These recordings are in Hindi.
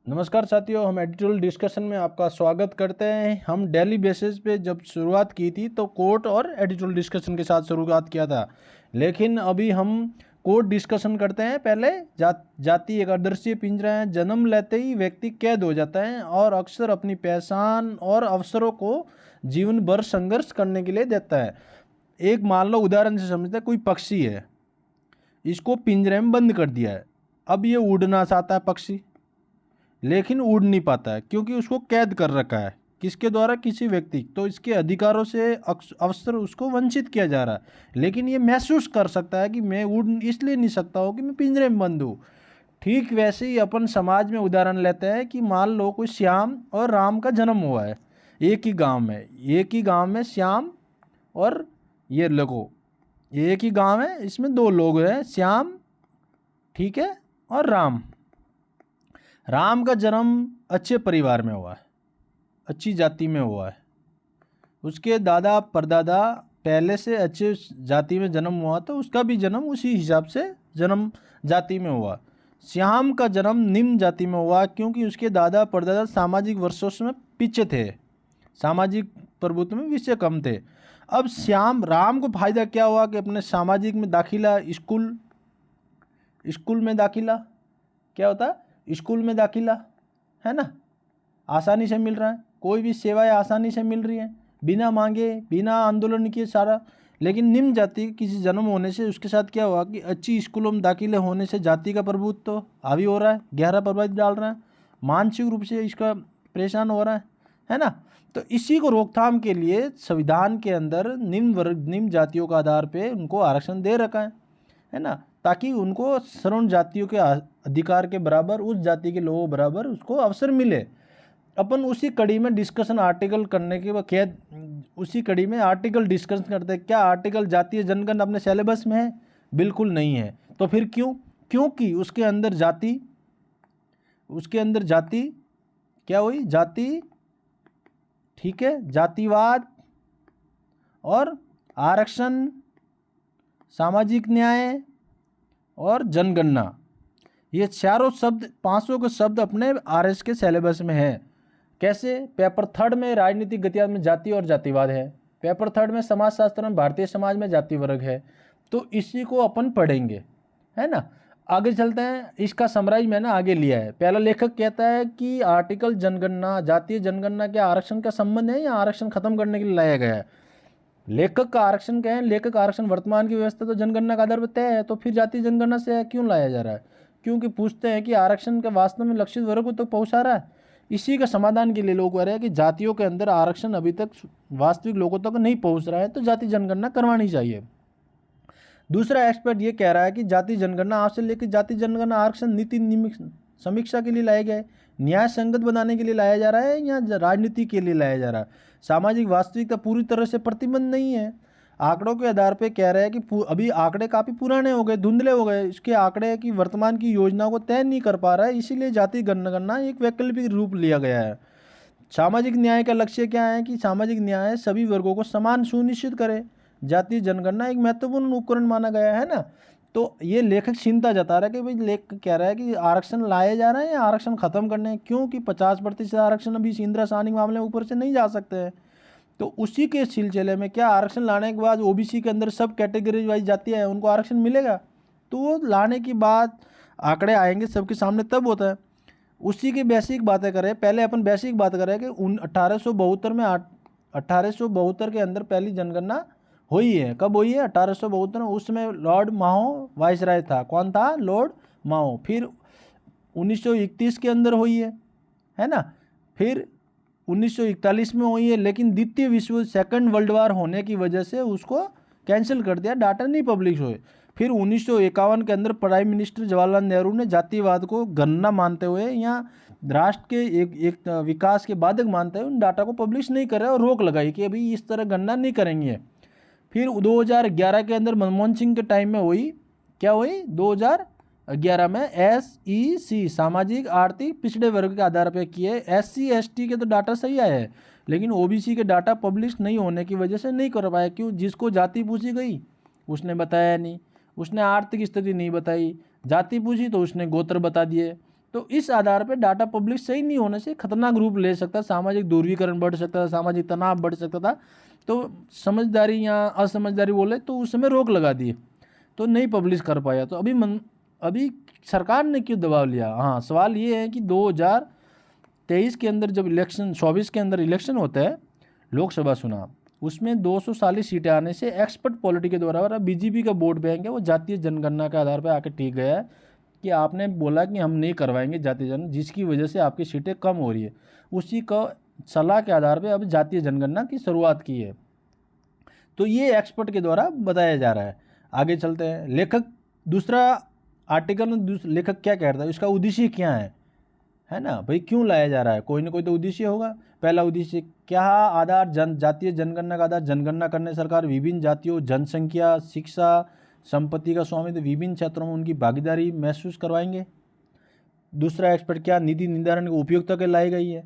नमस्कार साथियों, हम एडिटोरियल डिस्कशन में आपका स्वागत करते हैं। हम डेली बेसिस पे जब शुरुआत की थी तो कोर्ट और एडिटोरियल डिस्कशन के साथ शुरुआत किया था, लेकिन अभी हम कोर्ट डिस्कशन करते हैं। पहले जाति एक आदर्शीय पिंजरा है। जन्म लेते ही व्यक्ति कैद हो जाता है और अक्सर अपनी पहचान और अवसरों को जीवन भर संघर्ष करने के लिए देता है। एक मान लो उदाहरण से समझते हैं, कोई पक्षी है, इसको पिंजरे में बंद कर दिया है। अब ये उड़ना चाहता है पक्षी, लेकिन उड़ नहीं पाता है क्योंकि उसको कैद कर रखा है। किसके द्वारा? किसी व्यक्ति। तो इसके अधिकारों से अवसर उसको वंचित किया जा रहा है, लेकिन ये महसूस कर सकता है कि मैं उड़ इसलिए नहीं सकता हूँ कि मैं पिंजरे में बंद हूँ। ठीक वैसे ही अपन समाज में उदाहरण लेते हैं कि मान लो कोई श्याम और राम का जन्म हुआ है एक ही गांव में। एक ही गांव में श्याम और ये लोगो, एक ही गांव है, इसमें दो लोग हैं, श्याम, ठीक है, और राम। राम का जन्म अच्छे परिवार में हुआ है, अच्छी जाति में हुआ है। उसके दादा परदादा पहले से अच्छे जाति में जन्म हुआ, तो उसका भी जन्म उसी हिसाब से जन्म जाति में हुआ। श्याम का जन्म निम्न जाति में हुआ क्योंकि उसके दादा परदादा सामाजिक वर्षों में पीछे थे, सामाजिक प्रभुत्व में विषय कम थे। अब राम को फायदा क्या हुआ कि अपने सामाजिक में दाखिला, स्कूल में दाखिला, क्या होता है, स्कूल में दाखिला, है ना, आसानी से मिल रहा है। कोई भी सेवाएं आसानी से मिल रही हैं, बिना मांगे, बिना आंदोलन किए सारा। लेकिन निम्न जाति किसी जन्म होने से उसके साथ क्या हुआ कि अच्छी स्कूलों में दाखिले होने से जाति का प्रभुत्व तो हावी हो रहा है, गहरा प्रभाव डाल रहा है, मानसिक रूप से इसका परेशान हो रहा है ना। तो इसी को रोकथाम के लिए संविधान के अंदर निम्न जातियों के आधार पे उनको आरक्षण दे रखा है ना, ताकि उनको सर्व जातियों के अधिकार के बराबर, उस जाति के लोगों बराबर उसको अवसर मिले। अपन उसी कड़ी में डिस्कशन आर्टिकल करने के बाद क्या, उसी कड़ी में आर्टिकल डिस्कशन करते हैं। क्या आर्टिकल जातीय जनगणना अपने सिलेबस में है? बिल्कुल नहीं है। तो फिर क्यों? क्योंकि उसके अंदर जाति क्या हुई? जाति, ठीक है, जातिवाद और आरक्षण, सामाजिक न्याय और जनगणना, ये चारों शब्द, 500 के शब्द अपने आरएस के सिलेबस में है। कैसे? पेपर थर्ड में राजनीतिक गतिविधि में जाति और जातिवाद है, पेपर थर्ड में समाजशास्त्र में भारतीय समाज में जाति वर्ग है। तो इसी को अपन पढ़ेंगे, है ना। आगे चलते हैं, इसका समराइज मैंने आगे लिया है। पहला लेखक कहता है कि आर्टिकल जनगणना, जातीय जनगणना के आरक्षण का संबंध है या आरक्षण खत्म करने के लिए लाया गया है। लेखक का आरक्षण क्या है? लेखक आरक्षण वर्तमान की व्यवस्था तो जनगणना का आधार पर तय है, तो फिर जातीय जनगणना से क्यों लाया जा रहा है? क्योंकि पूछते हैं कि आरक्षण का वास्तव में लक्षित वर्ग को तो पहुंचा रहा है। इसी का समाधान के लिए लोग कह रहे हैं कि जातियों के अंदर आरक्षण अभी तक वास्तविक लोगों तक नहीं पहुंच रहा है, तो जाति जनगणना करवानी चाहिए। दूसरा एक्सपर्ट ये कह रहा है कि जाति जनगणना आज से लेकर जाति जनगणना आरक्षण नीति समीक्षा के लिए लाया गया है, न्याय संगत बनाने के लिए लाया जा रहा है या राजनीति के लिए लाया जा रहा है। सामाजिक वास्तविकता पूरी तरह से प्रतिबंध नहीं है। आंकड़ों के आधार पे कह रहे हैं कि अभी आंकड़े काफ़ी पुराने हो गए, धुंधले हो गए, इसके आंकड़े की वर्तमान की योजनाओं को तय नहीं कर पा रहा है, इसीलिए जाति जनगणना एक वैकल्पिक रूप लिया गया है। सामाजिक न्याय का लक्ष्य क्या है कि सामाजिक न्याय सभी वर्गों को समान सुनिश्चित करे। जातीय जनगणना एक महत्वपूर्ण उपकरण माना गया है ना। तो ये लेखक चिंता जता रहा है कि भाई, लेखक कह रहा है कि आरक्षण लाए जा रहे हैं या आरक्षण खत्म करने हैं, क्योंकि 50% आरक्षण अभी इंदिरा सानी मामले में ऊपर से नहीं जा सकते हैं। तो उसी के सिलसिले में क्या आरक्षण लाने के बाद ओबीसी के अंदर सब कैटेगरी वाइज जातियाँ हैं, उनको आरक्षण मिलेगा? तो वो लाने के बाद आंकड़े आएंगे सबके सामने, तब होता है। उसी की बेसिक बातें करें, पहले अपन बेसिक बात करें कि 1872 में 1872 के अंदर पहली जनगणना हुई है। कब हुई है? 1872 में। उसमें लॉर्ड माहो वाइसराय था। कौन था? लॉर्ड माहो। फिर 1931 के अंदर हुई है ना। फिर 1941 में हुई है, लेकिन द्वितीय विश्व सेकंड वर्ल्ड वार होने की वजह से उसको कैंसिल कर दिया, डाटा नहीं पब्लिश हुए। फिर 1951 के अंदर प्राइम मिनिस्टर जवाहरलाल नेहरू ने जातिवाद को गणना मानते हुए या राष्ट्र के एक विकास के बाधक मानते हुए उन डाटा को पब्लिश नहीं कर रहे और रोक लगाई कि अभी इस तरह गणना नहीं करेंगे। फिर 2011 के अंदर मनमोहन सिंह के टाइम में हुई, क्या हुई? 2011 में SEC, सामाजिक आर्थिक पिछड़े वर्ग के आधार पर किए। SC ST के तो डाटा सही आए हैं, लेकिन OBC के डाटा पब्लिश नहीं होने की वजह से नहीं कर पाए। क्यों? जिसको जाति पूछी गई उसने बताया नहीं, उसने आर्थिक स्थिति नहीं बताई। जाति पूछी तो उसने गोत्र बता दिए। तो इस आधार पर डाटा पब्लिक सही नहीं होने से खतरनाक रूप ले सकता, सामाजिक दूरवीकरण बढ़ सकता था, सामाजिक तनाव बढ़ सकता था। तो समझदारी या असमझदारी बोले तो उस समय रोक लगा दिए, तो नहीं पब्लिश कर पाया। तो अभी सरकार ने क्यों दबाव लिया? हाँ, सवाल ये है कि 2023 के अंदर जब इलेक्शन, 24 के अंदर इलेक्शन होता है लोकसभा चुनाव, उसमें 240 सीटें आने से एक्सपर्ट पॉलिटी के द्वारा बीजेपी का वोट बैंक है वो जातीय जनगणना के आधार पर आके टिक गया है कि आपने बोला कि हम नहीं करवाएंगे जातीय जनगणना, जिसकी वजह से आपकी सीटें कम हो रही है। उसी का सलाह के आधार पर अब जातीय जनगणना की शुरुआत की है। तो ये एक्सपर्ट के द्वारा बताया जा रहा है। आगे चलते हैं। लेखक, दूसरा आर्टिकल में लेखक क्या कहता है, इसका उद्देश्य क्या है ना भाई, क्यों लाया जा रहा है? कोई ना कोई तो उद्देश्य होगा। पहला उद्देश्य क्या? आधार जातीय जनगणना का आधार जनगणना करने सरकार विभिन्न जातियों, जनसंख्या, शिक्षा, संपत्ति का स्वामित्व विभिन्न क्षेत्रों में उनकी भागीदारी महसूस करवाएंगे। दूसरा एक्सपर्ट क्या? नीति निर्धारण की उपयोगिता के लाई गई है।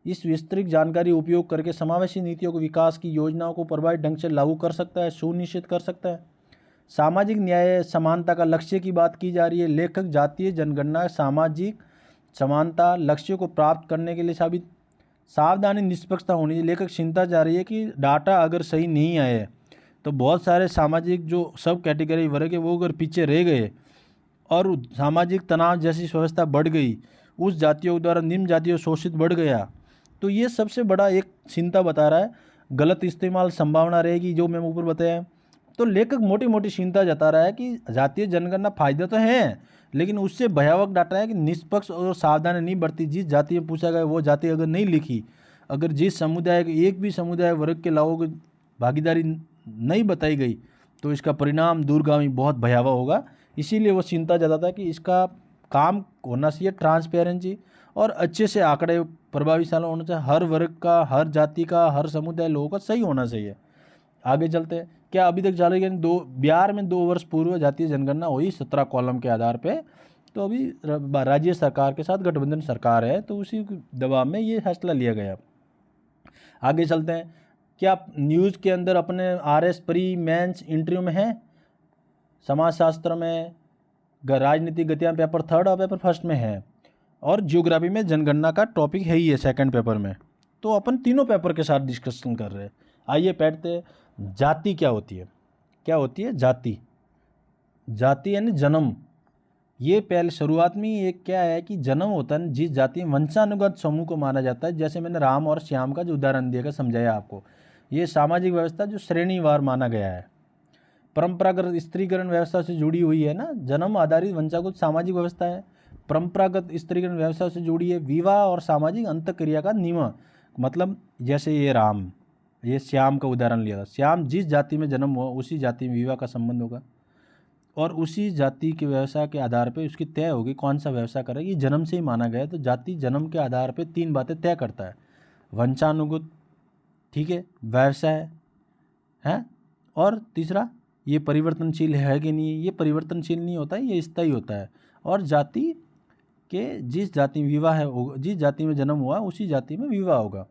इस विस्तृत जानकारी उपयोग करके समावेशी नीतियों को, विकास की योजनाओं को प्रभावी ढंग से लागू कर सकता है, सुनिश्चित कर सकता है। सामाजिक न्याय समानता का लक्ष्य की बात की जा रही है। लेखक जातीय जनगणना सामाजिक समानता लक्ष्यों को प्राप्त करने के लिए सावधानी निष्पक्षता होनी चाहिए। लेखक चिंता जा रही है कि डाटा अगर सही नहीं आए तो बहुत सारे सामाजिक जो सब कैटेगरी वर्ग है वो अगर पीछे रह गए और सामाजिक तनाव जैसी व्यवस्था बढ़ गई, उस जातियों द्वारा निम्न जातियों शोषित बढ़ गया, तो ये सबसे बड़ा एक चिंता बता रहा है। गलत इस्तेमाल संभावना रहेगी जो मैं ऊपर बताया। तो लेखक मोटी मोटी चिंता जता रहा है कि जातीय जनगणना फायदे तो हैं, लेकिन उससे भयावह डाटा है कि निष्पक्ष और सावधानी नहीं बरती। जिस जाति में पूछा गया वो जाति अगर नहीं लिखी, अगर जिस समुदाय के एक भी समुदाय वर्ग के लोगों की भागीदारी नहीं बताई गई, तो इसका परिणाम दूरगामी बहुत भयावह होगा। इसीलिए वो चिंता जताता है कि इसका काम होना चाहिए ट्रांसपेरेंसी और अच्छे से आंकड़े प्रभावशाली होना चाहिए। हर वर्ग का, हर जाति का, हर समुदाय लोगों का सही होना चाहिए। आगे चलते हैं। क्या अभी तक चलेगा? बिहार में 2 वर्ष पूर्व जातीय जनगणना हुई 17 कॉलम के आधार पे। तो अभी राज्य सरकार के साथ गठबंधन सरकार है, तो उसी दबाव में ये फैसला लिया गया। आगे चलते हैं। क्या न्यूज़ के अंदर अपने RS प्री मेंस इंटरव्यू में है? समाजशास्त्र में, राजनीतिक गतियाँ पेपर 3 और पेपर 1 में है, और जियोग्राफी में जनगणना का टॉपिक है ही है 2nd पेपर में। तो अपन तीनों पेपर के साथ डिस्कशन कर रहे हैं। आइए बैठते। जाति क्या होती है? क्या होती है जाति? जाति यानी जन्म। ये पहले शुरुआत में ही एक क्या है कि जन्म होता है जिस जाति वंशानुगत समूह को माना जाता है। जैसे मैंने राम और श्याम का जो उदाहरण दिया समझाया आपको। ये सामाजिक व्यवस्था जो श्रेणीवार माना गया है। परंपरागत स्त्रीकरण व्यवस्था से जुड़ी हुई है ना, जन्म आधारित वंशागत सामाजिक व्यवस्था है। परंपरागत स्त्रीकरण व्यवस्था से जुड़ी है विवाह और सामाजिक अंतःक्रिया का नियम। मतलब जैसे ये राम, ये श्याम का उदाहरण लिया था। श्याम जिस जाति में जन्म हुआ उसी जाति में विवाह का संबंध होगा, और उसी जाति के व्यवसाय के आधार पे उसकी तय होगी कौन सा व्यवसाय करेगी। ये जन्म से ही माना गया है। तो जाति जन्म के आधार पे 3 बातें तय करता है। वंशानुगत, ठीक है, व्यवसाय है, और तीसरा ये परिवर्तनशील है कि नहीं। ये परिवर्तनशील नहीं होता है, ये स्थायी होता है। और जाति के जिस जाति में विवाह है, जिस जाति में जन्म हुआ उसी जाति में विवाह होगा।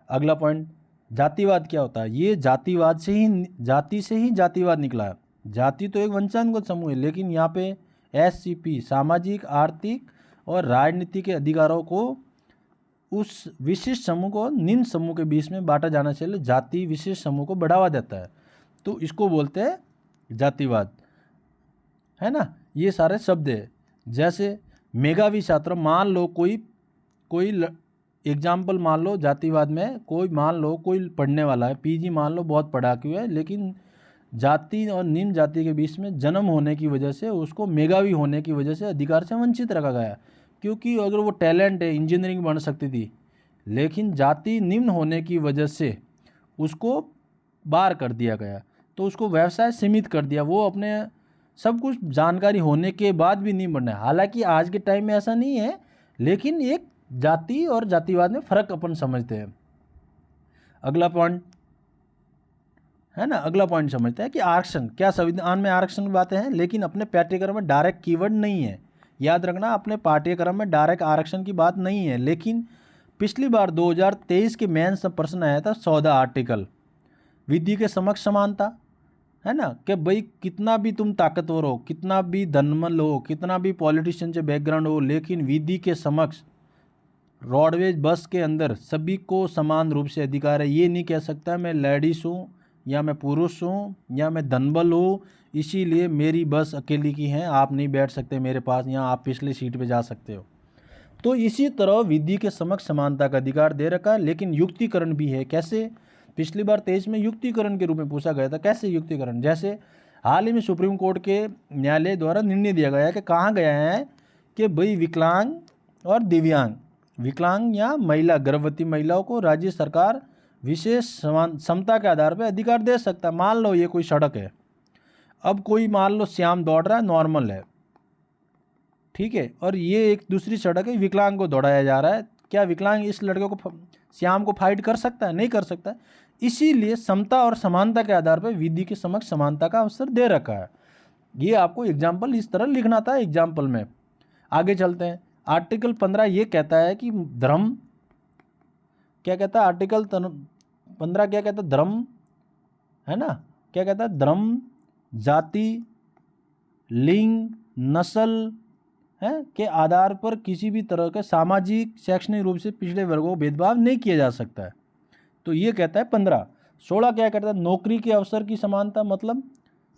अगला पॉइंट, जातिवाद क्या होता है? ये जातिवाद से ही, जाति से ही जातिवाद निकला है। जाति तो एक वंशानुगत समूह है, लेकिन यहाँ पे SCP सामाजिक, आर्थिक और राजनीतिक के अधिकारों को उस विशिष्ट समूह को निम्न समूह के बीच में बांटा जाना चाहिए। जाति विशिष्ट समूह को बढ़ावा देता है, तो इसको बोलते हैं जातिवाद, है ना। ये सारे शब्द है। जैसे मेधावी छात्र, मान लो कोई एग्जाम्पल मान लो जातिवाद में, कोई मान लो कोई पढ़ने वाला है, PG मान लो बहुत पढ़ा क्यों है, लेकिन जाति और निम्न जाति के बीच में जन्म होने की वजह से उसको मेधावी होने की वजह से अधिकार से वंचित रखा गया। क्योंकि अगर वो टैलेंट है, इंजीनियरिंग बन सकती थी, लेकिन जाति निम्न होने की वजह से उसको बाहर कर दिया गया, तो उसको व्यवसाय सीमित कर दिया। वो अपने सब कुछ जानकारी होने के बाद भी नहीं बढ़ना है। हालांकि आज के टाइम में ऐसा नहीं है, लेकिन एक जाति और जातिवाद में फ़र्क अपन समझते हैं। अगला पॉइंट है ना, अगला पॉइंट समझते हैं कि आरक्षण। क्या संविधान में आरक्षण की बातें हैं, लेकिन अपने पाठ्यक्रम में डायरेक्ट कीवर्ड नहीं है। याद रखना, अपने पाठ्यक्रम में डायरेक्ट आरक्षण की बात नहीं है। लेकिन पिछली बार 2023 के मेंस प्रश्न आया था 14 आर्टिकल, विधि के समक्ष समानता, है ना, कि भाई कितना भी तुम ताकतवर हो, कितना भी धनमल हो, कितना भी पॉलिटिशियन से बैकग्राउंड हो, लेकिन विधि के समक्ष रोडवेज बस के अंदर सभी को समान रूप से अधिकार है। ये नहीं कह सकता मैं लेडीज हूँ या मैं पुरुष हूँ या मैं धनबल हूँ, इसीलिए मेरी बस अकेली की है, आप नहीं बैठ सकते मेरे पास, यहाँ आप पिछली सीट पे जा सकते हो। तो इसी तरह विधि के समक्ष समानता का अधिकार दे रखा है, लेकिन युक्तिकरण भी है। कैसे? पिछली बार 23 में युक्तिकरण के रूप में पूछा गया था। कैसे युक्तिकरण? जैसे हाल ही में सुप्रीम कोर्ट के न्यायालय द्वारा निर्णय दिया गया है कि कहा गया है कि भाई विकलांग और दिव्यांग, विकलांग या महिला, गर्भवती महिलाओं को राज्य सरकार विशेष समता के आधार पर अधिकार दे सकता है। मान लो ये कोई सड़क है, अब कोई मान लो श्याम दौड़ रहा है, नॉर्मल है, ठीक है, और ये एक दूसरी सड़क है, विकलांग को दौड़ाया जा रहा है, क्या विकलांग इस लड़के को, श्याम को फाइट कर सकता है? नहीं कर सकता। इसीलिए समता और समानता के आधार पर विधि के समक्ष समानता का अवसर दे रखा है। ये आपको एग्जाम्पल इस तरह लिखना था एग्जाम्पल में। आगे चलते हैं। आर्टिकल 15 ये कहता है कि धर्म, क्या कहता है आर्टिकल 15 क्या कहता है? धर्म, है ना, क्या कहता है? धर्म, जाति, लिंग, नस्ल है के आधार पर किसी भी तरह के सामाजिक शैक्षणिक रूप से पिछड़े वर्गों को भेदभाव नहीं किया जा सकता है। तो ये कहता है 15। 16 क्या कहता है? नौकरी के अवसर की समानता। मतलब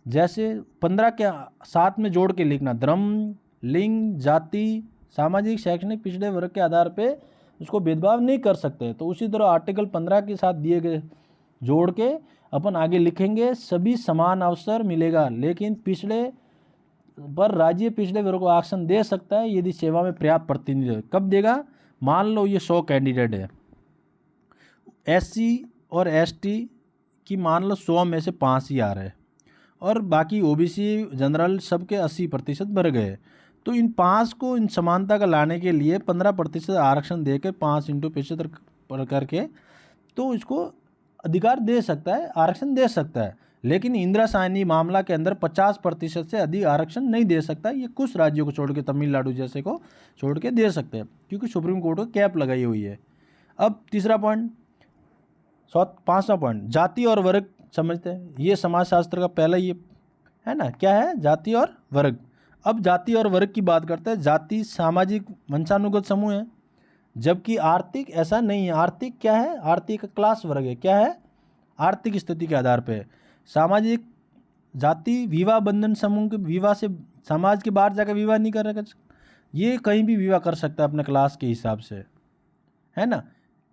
जैसे 15 के साथ में जोड़ के लिखना, धर्म, लिंग, जाति, सामाजिक शैक्षणिक पिछड़े वर्ग के आधार पे उसको भेदभाव नहीं कर सकते। तो उसी तरह आर्टिकल 15 के साथ दिए गए जोड़ के अपन आगे लिखेंगे, सभी समान अवसर मिलेगा, लेकिन पिछड़े पर राज्य पिछड़े वर्ग को आरक्षण दे सकता है यदि सेवा में पर्याप्त प्रतिनिधित्व। कब देगा? मान लो ये 100 कैंडिडेट है, एससी और एसटी की मान लो 100 में से 5 ही आ रहे हैं, और बाकी ओबीसी जनरल सबके 80% भर गए। तो इन 5 को इन समानता का लाने के लिए 15% आरक्षण देकर 5 × 75 करके तो इसको अधिकार दे सकता है, आरक्षण दे सकता है। लेकिन इंदिरा साहनी मामला के अंदर 50% से अधिक आरक्षण नहीं दे सकता। ये कुछ राज्यों को छोड़ के, तमिलनाडु जैसे को छोड़ के दे सकते हैं, क्योंकि सुप्रीम कोर्ट को कैप लगाई हुई है। अब तीसरा पॉइंट, 5वां पॉइंट, जाति और वर्ग समझते हैं। ये समाजशास्त्र का पहला ये है ना, क्या है? जाति और वर्ग। अब जाति और वर्ग की बात करते हैं। जाति सामाजिक वंशानुगत समूह है, जबकि आर्थिक ऐसा नहीं है। आर्थिक क्या है? आर्थिक क्लास वर्ग है। क्या है? आर्थिक स्थिति के आधार पर। सामाजिक जाति विवाह बंधन समूह के, विवाह से समाज के बाहर जाकर विवाह नहीं कर, ये कहीं भी विवाह कर सकता है अपने क्लास के हिसाब से, है ना।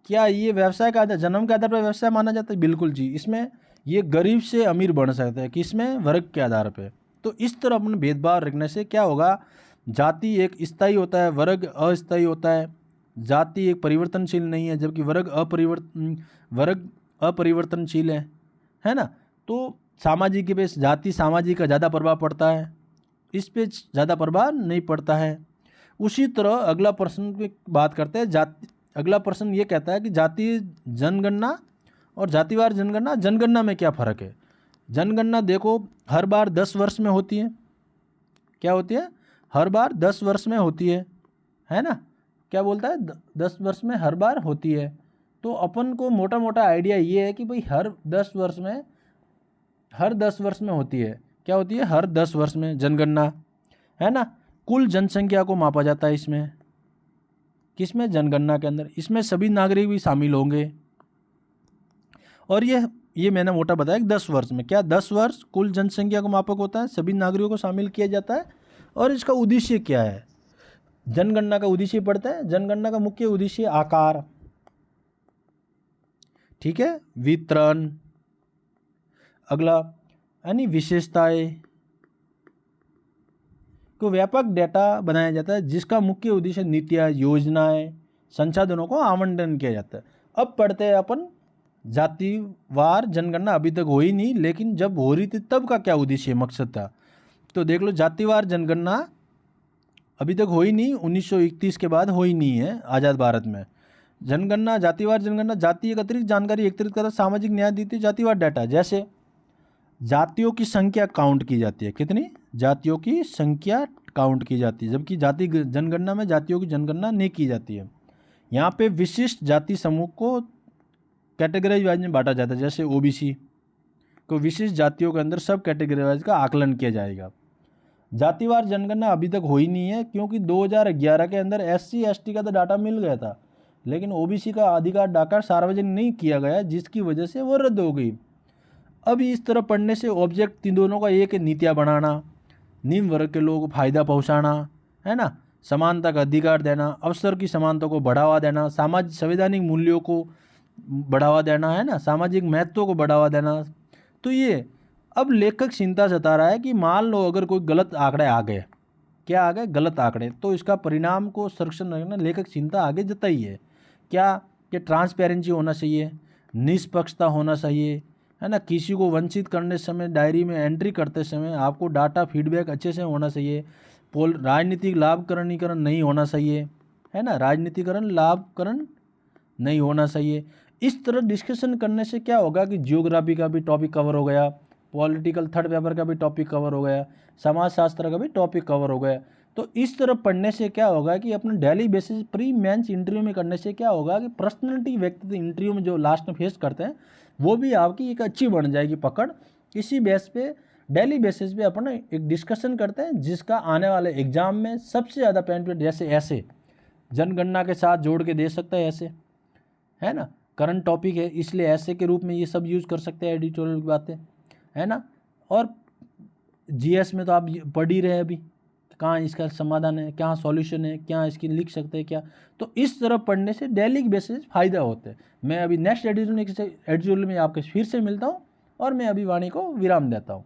क्या ये व्यवसाय का आधार, जन्म के आधार पर व्यवसाय माना जाता है? बिल्कुल जी। इसमें ये गरीब से अमीर बन सकता है, किसमें? वर्ग के आधार पे। तो इस तरह अपने भेदभाव रखने से क्या होगा? जाति एक स्थायी होता है, वर्ग अस्थायी होता है। जाति एक परिवर्तनशील नहीं है, जबकि वर्ग अपरिवर्तनशील है ना। तो सामाजिक के पे जाति सामाजिक का ज़्यादा प्रभाव पड़ता है, इस पे ज़्यादा प्रभाव नहीं पड़ता है। उसी तरह अगला प्रश्न की बात करते हैं। जाति, अगला प्रश्न ये कहता है कि जातीय जनगणना और जातिवार जनगणना, जनगणना में क्या फ़र्क है? जनगणना देखो हर बार 10 वर्ष में होती है। क्या होती है? हर बार 10 वर्ष में होती है ना। क्या बोलता है? 10 वर्ष में हर बार होती है। तो अपन को मोटा मोटा आइडिया ये है कि भाई हर 10 वर्ष में होती है। क्या होती है? हर 10 वर्ष में जनगणना, है ना। कुल जनसंख्या को मापा जाता है इसमें, किसमें? जनगणना के अंदर। इसमें सभी नागरिक भी शामिल होंगे, और ये मैंने मोटा बताया कि 10 वर्ष में, क्या 10 वर्ष कुल जनसंख्या को मापक होता है, सभी नागरिकों को शामिल किया जाता है। और इसका उद्देश्य क्या है? जनगणना का उद्देश्य पढ़ते हैं। जनगणना का मुख्य उद्देश्य आकार, ठीक है, वितरण, अगला यानी विशेषताएं को व्यापक डेटा बनाया जाता है, जिसका मुख्य उद्देश्य नीतियाँ, योजनाएं, संसाधनों को आवंटन किया जाता है। अब पढ़ते हैं अपन जातिवार जनगणना। अभी तक हो ही नहीं, लेकिन जब हो रही थी तब का क्या उद्देश्य, मकसद था। तो देख लो, जातिवार जनगणना अभी तक हो ही नहीं, 1931 के बाद हो ही नहीं है आज़ाद भारत में। जनगणना, जातिवार जनगणना जाति एक अतिरिक्त जानकारी एकत्रित करता, सामाजिक न्याय देती है। जातिवार डाटा, जैसे जातियों की संख्या काउंट की जाती है। कितनी? जातियों की संख्या काउंट की जाती है, जबकि जाति जनगणना में जातियों की जनगणना नहीं की जाती है। यहाँ पे विशिष्ट जाति समूह को कैटेगराइज वाइज में बांटा जाता है, जैसे ओबीसी, को विशिष्ट जातियों के अंदर सब कैटेगराइज का आकलन किया जाएगा। जातिवार जनगणना अभी तक हुई नहीं है, क्योंकि 2011 के अंदर SC ST का तो डाटा मिल गया था, लेकिन OBC का अधिकार डाटा सार्वजनिक नहीं किया गया, जिसकी वजह से वो रद्द हो गई। अब इस तरह पढ़ने से ऑब्जेक्ट तीन दोनों का एक है, नीतियाँ बनाना, निम्न वर्ग के लोगों को फायदा पहुँचाना, है ना, समानता का अधिकार देना, अवसर की समानता को बढ़ावा देना, संवैधानिक मूल्यों को बढ़ावा देना, है ना, सामाजिक महत्व को बढ़ावा देना। तो ये अब लेखक चिंता जता रहा है कि मान लो अगर कोई गलत आंकड़े आ गए, क्या आ गए, गलत आंकड़े, तो इसका परिणाम को संरक्षण रखना लेखक चिंता आगे जताई है। क्या कि ट्रांसपेरेंसी होना चाहिए, निष्पक्षता होना चाहिए, है ना, किसी को वंचित करने समय डायरी में एंट्री करते समय आपको डाटा फीडबैक अच्छे से होना चाहिए, राजनीतिक लाभकरणीकरण नहीं होना चाहिए, है ना, राजनीतिकरण लाभकरण नहीं होना चाहिए। इस तरह डिस्कशन करने से क्या होगा कि जियोग्राफी का भी टॉपिक कवर हो गया, पॉलिटिकल थर्ड पेपर का भी टॉपिक कवर हो गया, समाजशास्त्र का भी टॉपिक कवर हो गया। तो इस तरह पढ़ने से क्या होगा कि अपने daily basis pre mains interview में करने से क्या होगा कि पर्सनैलिटी व्यक्ति इंटरव्यू में जो लास्ट में फेस करते हैं वो भी आपकी एक अच्छी बन जाएगी पकड़। इसी बेस पे डेली बेसिस पे अपन एक डिस्कशन करते हैं, जिसका आने वाले एग्जाम में सबसे ज़्यादा बेनिफिट, जैसे ऐसे जनगणना के साथ जोड़ के दे सकता है, ऐसे, है ना, करंट टॉपिक है इसलिए ऐसे के रूप में ये सब यूज़ कर सकते हैं, एडिटोरियल की बातें, है ना। और GS में तो आप पढ़ ही रहे हैं अभी, कहाँ इसका समाधान है, क्या सॉल्यूशन है, क्या इसकी लिख सकते हैं क्या। तो इस तरह पढ़ने से डेली बेसिस फ़ायदा होते हैं। मैं अभी नेक्स्ट एडिटोरियल में आपके फिर से मिलता हूँ, और मैं अभी वाणी को विराम देता हूँ।